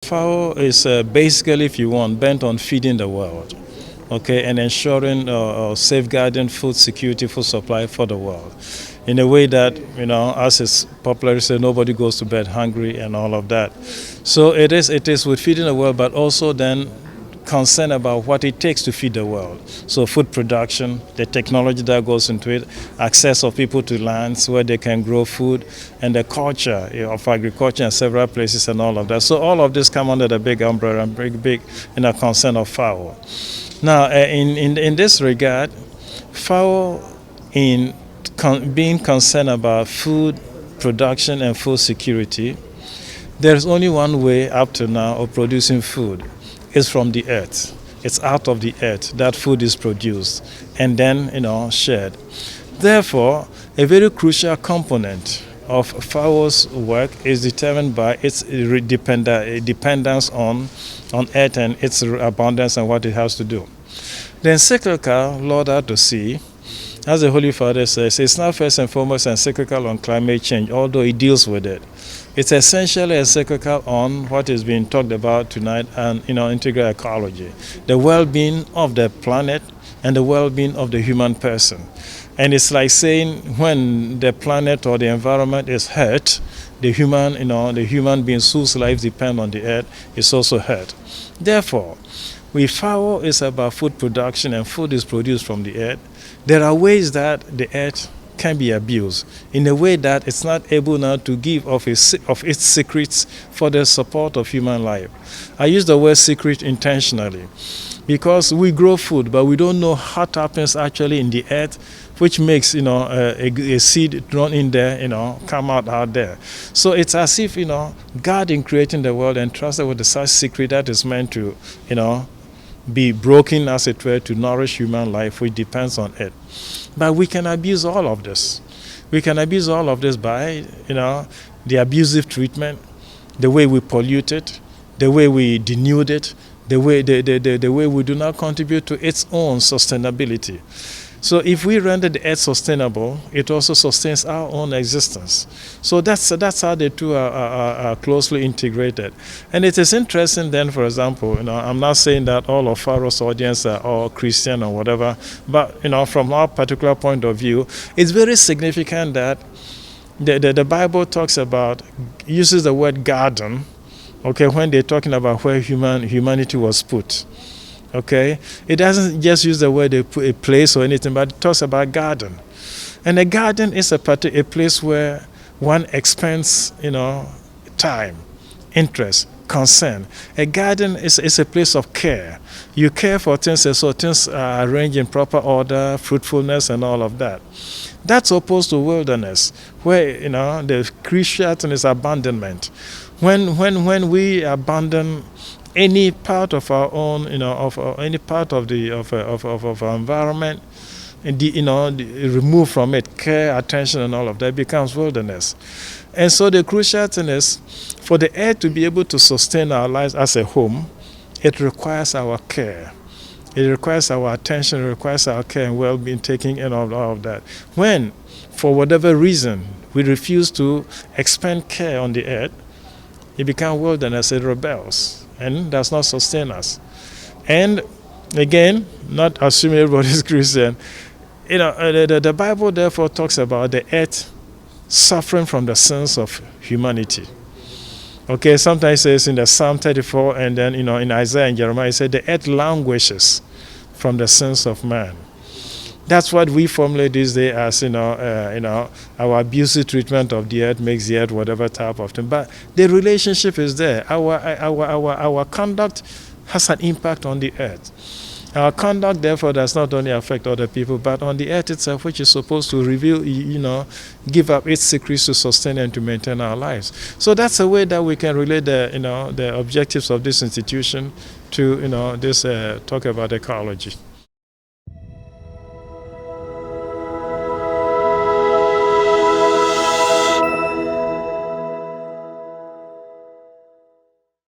FAO is basically, if you want, bent on feeding the world, okay, and ensuring safeguarding food security, food supply for the world, in a way that, as is popularly said, nobody goes to bed hungry and all of that. So it is with feeding the world, but also then concern about what it takes to feed the world. So food production, the technology that goes into it, access of people to lands where they can grow food, and the culture of agriculture in several places and all of that. So all of this come under the big umbrella and big concern of FAO. Now, in this regard, FAO, being concerned about food production and food security, there's only one way up to now of producing food. It's from the earth. It's out of the earth that food is produced and then, shared. Therefore, a very crucial component of FAO's work is determined by its dependence on earth and its abundance and what it has to do. The Encyclical Laudato Si, as the Holy Father says, it's not first and foremost encyclical on climate change, although it deals with it. It's essentially encyclical on what is being talked about tonight and, integral ecology, the well-being of the planet and the well-being of the human person. And it's like saying when the planet or the environment is hurt, the human beings whose lives depend on the earth is also hurt. Therefore, FAO is about food production and food is produced from the earth. There are ways that the earth can be abused in a way that it's not able now to give of its secrets for the support of human life. I use the word secret intentionally because we grow food, but we don't know what happens actually in the earth, which makes a seed thrown in there, come out there. So it's as if God in creating the world entrusted with such secret that is meant to be broken, as it were, to nourish human life, which depends on it. But we can abuse all of this. We can abuse all of this by, the abusive treatment, the way we pollute it, the way we denude it, the way we do not contribute to its own sustainability. So if we render the earth sustainable, it also sustains our own existence. So that's how the two are closely integrated. And it is interesting then, for example, I'm not saying that all of FAO's audience are all Christian or whatever, but from our particular point of view, it's very significant that the Bible uses the word garden, okay, when they're talking about where humanity was put. Okay, it doesn't just use the word a place or anything, but it talks about garden. And a garden is a place where one expends, time, interest, concern. A garden is a place of care. You care for things, so things are arranged in proper order, fruitfulness, and all of that. That's opposed to wilderness, where the crucial thing is abandonment. When we abandon any part of our own, any part of our environment, and remove from it care, attention, and all of that, becomes wilderness. And so the crucial thing is, for the earth to be able to sustain our lives as a home, it requires our care. It requires our attention, it requires our care and well-being, taking in all of that. When, for whatever reason, we refuse to expend care on the earth, it becomes wilderness, it rebels, and does not sustain us. And again, not assuming everybody is Christian, the Bible therefore talks about the earth suffering from the sins of humanity. Okay, sometimes it says in the Psalm 34, and then in Isaiah and Jeremiah, it said the earth languishes from the sins of man. That's what we formulate these days as, our abusive treatment of the earth makes the earth whatever type of thing. But the relationship is there. Our conduct has an impact on the earth. Our conduct, therefore, does not only affect other people, but on the earth itself, which is supposed to reveal, give up its secrets to sustain and to maintain our lives. So that's a way that we can relate the objectives of this institution to, this talk about ecology.